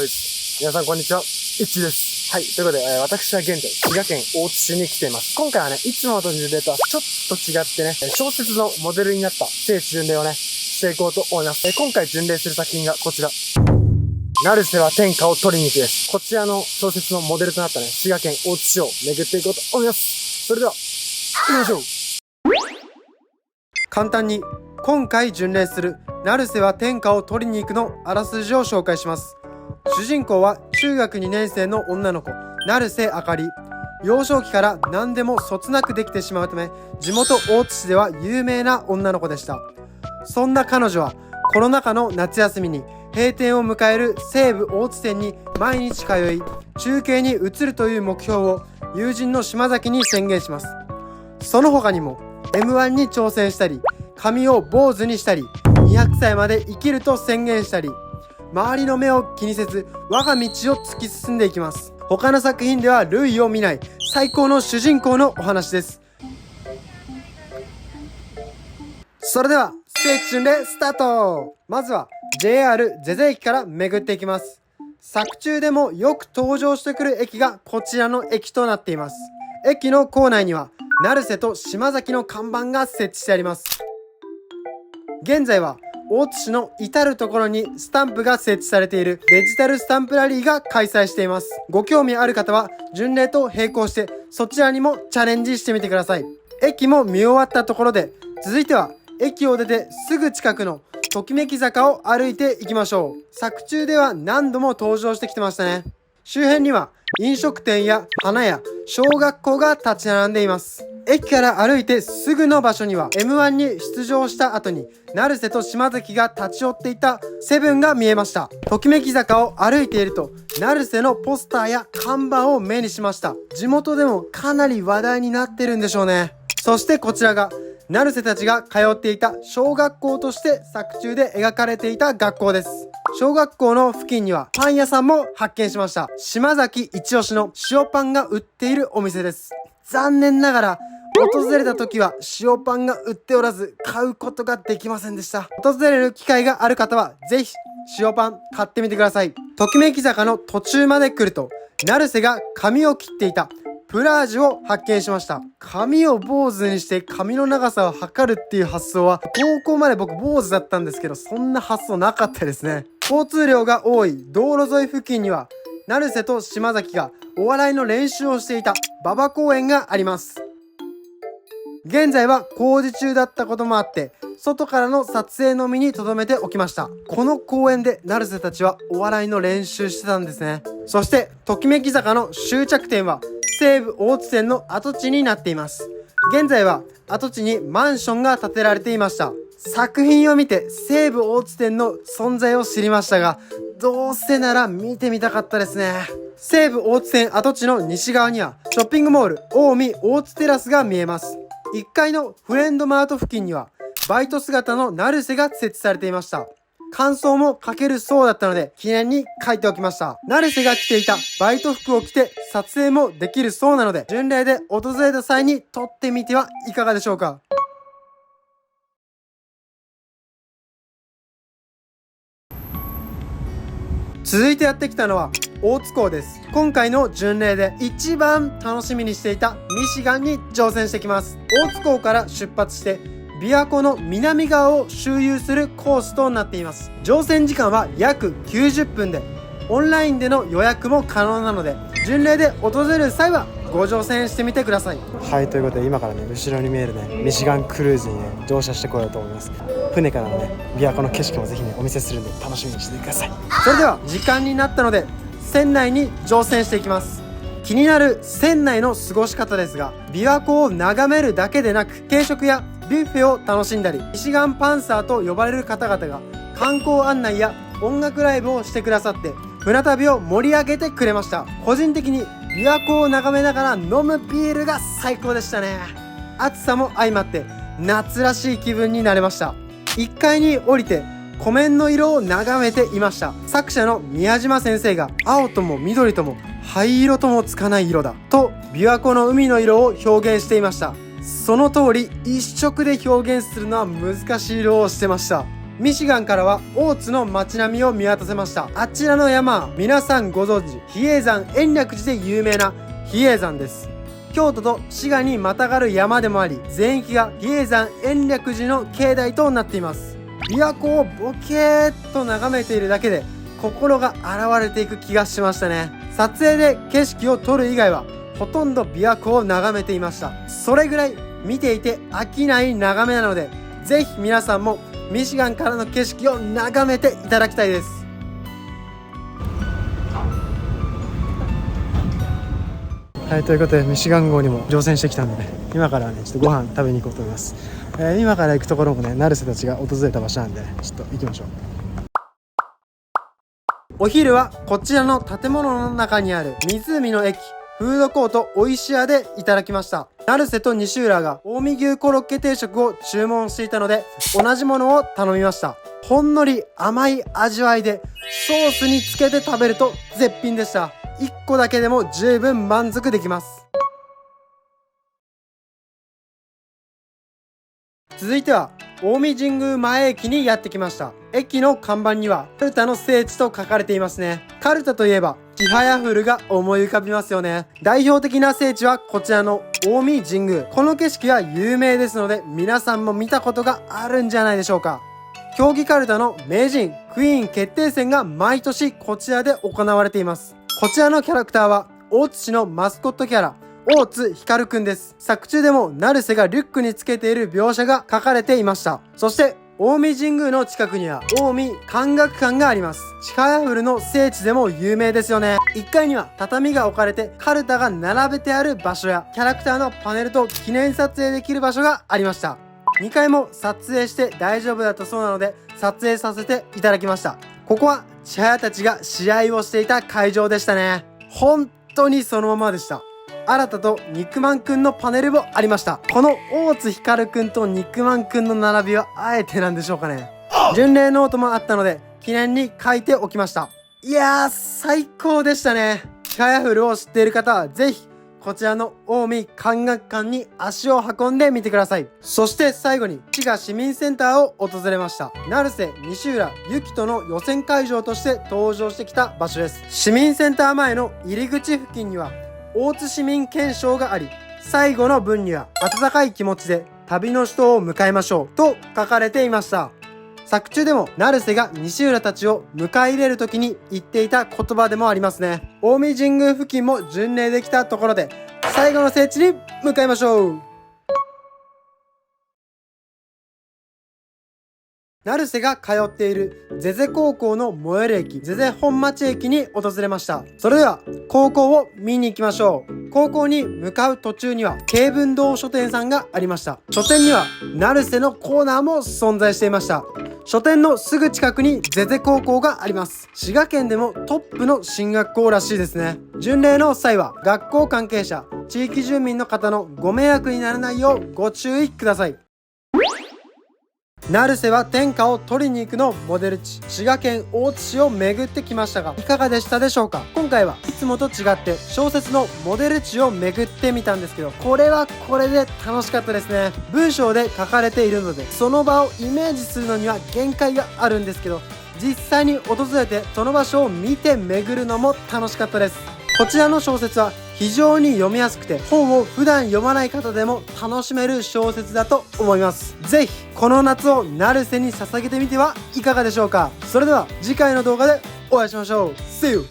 イズ。皆さんこんにちは。いっちです。はい。ということで、私は現在、滋賀県大津市に来ています。今回はね、いつもの巡礼とはちょっと違ってね、小説のモデルになった聖地巡礼をね、していこうと思います。今回巡礼する作品がこちら。成瀬は天下を取りに行くです。こちらの小説のモデルとなったね、滋賀県大津市を巡っていこうと思います。それでは、行きましょう。簡単に、今回巡礼する成瀬は天下を取りに行くのあらすじを紹介します。主人公は中学2年生の女の子、成瀬あかり。幼少期から何でもそつなくできてしまうため、地元大津市では有名な女の子でした。そんな彼女はコロナ禍の夏休みに閉店を迎える西武大津店に毎日通い、中継に移るという目標を友人の島崎に宣言します。その他にも M1 に挑戦したり、髪を坊主にしたり、200歳まで生きると宣言したり、周りの目を気にせず我が道を突き進んでいきます。他の作品では類を見ない最高の主人公のお話です。それでは聖地巡礼スタート。まずは JR ゼゼ駅から巡っていきます。作中でもよく登場してくる駅がこちらの駅となっています。駅の構内には成瀬と島崎の看板が設置してあります。現在は大津市の至るところにスタンプが設置されているデジタルスタンプラリーが開催しています。ご興味ある方は巡礼と並行してそちらにもチャレンジしてみてください。駅も見終わったところで、続いては駅を出てすぐ近くのときめき坂を歩いていきましょう。作中では何度も登場してきてましたね。周辺には飲食店や花屋、小学校が立ち並んでいます。駅から歩いてすぐの場所には M1 に出場した後に成瀬と島崎が立ち寄っていたセブンが見えました。ときめき坂を歩いていると成瀬のポスターや看板を目にしました。地元でもかなり話題になってるんでしょうね。そしてこちらが成瀬たちが通っていた小学校として作中で描かれていた学校です。小学校の付近にはパン屋さんも発見しました。島崎一押しの塩パンが売っているお店です。残念ながら訪れた時は塩パンが売っておらず買うことができませんでした。訪れる機会がある方はぜひ塩パン買ってみてください。ときめき坂の途中まで来ると成瀬が髪を切っていたプラージュを発見しました。髪を坊主にして髪の長さを測るっていう発想は、高校まで僕坊主だったんですけど、そんな発想なかったですね。交通量が多い道路沿い付近には成瀬と島崎がお笑いの練習をしていた馬場公園があります。現在は工事中だったこともあって外からの撮影のみに留めておきました。この公園で成瀬たちはお笑いの練習してたんですね。そしてときめき坂の終着点は西武大津線の跡地になっています。現在は跡地にマンションが建てられていました。作品を見て西武大津店の存在を知りましたが、どうせなら見てみたかったですね。西武大津店跡地の西側にはショッピングモール近江大津テラスが見えます。1階のフレンドマート付近にはバイト姿の成瀬が設置されていました。感想も書けるそうだったので記念に書いておきました。成瀬が着ていたバイト服を着て撮影もできるそうなので、巡礼で訪れた際に撮ってみてはいかがでしょうか。続いてやってきたのは大津港です。今回の巡礼で一番楽しみにしていたミシガンに乗船してきます。大津港から出発して琵琶湖の南側を周遊するコースとなっています。乗船時間は約90分でオンラインでの予約も可能なので、巡礼で訪れる際はご乗船してみてください。はい、ということで今からね、後ろに見えるねミシガンクルーズにね乗車してこようと思います。船からのね琵琶湖の景色もぜひねお見せするんで楽しみにしててください。それでは時間になったので船内に乗船していきます。気になる船内の過ごし方ですが、琵琶湖を眺めるだけでなく軽食やビュッフェを楽しんだり、ミシガンパンサーと呼ばれる方々が観光案内や音楽ライブをしてくださって船旅を盛り上げてくれました。個人的に琵琶湖を眺めながら飲むビールが最高でしたね。暑さも相まって夏らしい気分になれました。1階に降りて湖面の色を眺めていました。作者の宮島先生が青とも緑とも灰色ともつかない色だと琵琶湖の海の色を表現していました。その通り一色で表現するのは難しい色をしてました。ミシガンからは大津の街並みを見渡せました。あちらの山は皆さんご存知、比叡山延暦寺で有名な比叡山です。京都と滋賀にまたがる山でもあり、全域が比叡山延暦寺の境内となっています。琵琶湖をボケーっと眺めているだけで心が洗われていく気がしましたね。撮影で景色を撮る以外はほとんど琵琶湖を眺めていました。それぐらい見ていて飽きない眺めなので、ぜひ皆さんもミシガンからの景色を眺めていただきたいです。はい、ということでミシガン号にも乗船してきたので、今からねちょっとご飯食べに行こうと思います。今から行くところもね、成瀬たちが訪れた場所なんで、ちょっと行きましょう。お昼はこちらの建物の中にある湖の駅フードコートおいしやでいただきました。成瀬と西浦が近江牛コロッケ定食を注文していたので、同じものを頼みました。ほんのり甘い味わいでソースにつけて食べると絶品でした。1個だけでも十分満足できます。続いては近江神宮前駅にやってきました。駅の看板にはカルタの聖地と書かれていますね。カルタといえばキハヤフルが思い浮かびますよね。代表的な聖地はこちらの近江神宮。この景色は有名ですので、皆さんも見たことがあるんじゃないでしょうか。競技カルタの名人クイーン決定戦が毎年こちらで行われています。こちらのキャラクターは大津市のマスコットキャラ大津光くんです。作中でも成瀬がリュックにつけている描写が書かれていました。そして近江神宮の近くには近江漢学館があります。チカヤフルの聖地でも有名ですよね。1階には畳が置かれてカルタが並べてある場所やキャラクターのパネルと記念撮影できる場所がありました。2階も撮影して大丈夫だったそうなので撮影させていただきました。ここは千早たちが試合をしていた会場でしたね。本当にそのままでした。新たと肉まんくんのパネルもありました。この大津光くんと肉まんくんの並びはあえてなんでしょうかね。巡礼ノートもあったので記念に書いておきました。いやー最高でしたね。チカヤフルを知っている方はぜひこちらの近江漢学館に足を運んでみてください。そして最後に滋賀市民センターを訪れました。成瀬、西浦、ゆきとの予選会場として登場してきた場所です。市民センター前の入り口付近には大津市民憲章があり、最後の文には温かい気持ちで旅の人を迎えましょうと書かれていました。作中でも成瀬が西浦たちを迎え入れる時に言っていた言葉でもありますね。近江神宮付近も巡礼できたところで最後の聖地に向かいましょう。成瀬が通っているゼゼ高校の最寄り駅ゼゼ本町駅に訪れました。それでは高校を見に行きましょう。高校に向かう途中には慶文堂書店さんがありました。書店には成瀬のコーナーも存在していました。書店のすぐ近くにゼゼ高校があります。滋賀県でもトップの進学校らしいですね。巡礼の際は学校関係者地域住民の方のご迷惑にならないようご注意ください。成瀬は天下を取りに行くのモデル地滋賀県大津市を巡ってきましたが、いかがでしたでしょうか。今回はいつもと違って小説のモデル地を巡ってみたんですけど、これはこれで楽しかったですね。文章で書かれているのでその場をイメージするのには限界があるんですけど、実際に訪れてその場所を見て巡るのも楽しかったです。こちらの小説は非常に読みやすくて、本を普段読まない方でも楽しめる小説だと思います。ぜひこの夏を成瀬に捧げてみてはいかがでしょうか。それでは次回の動画でお会いしましょう。See you!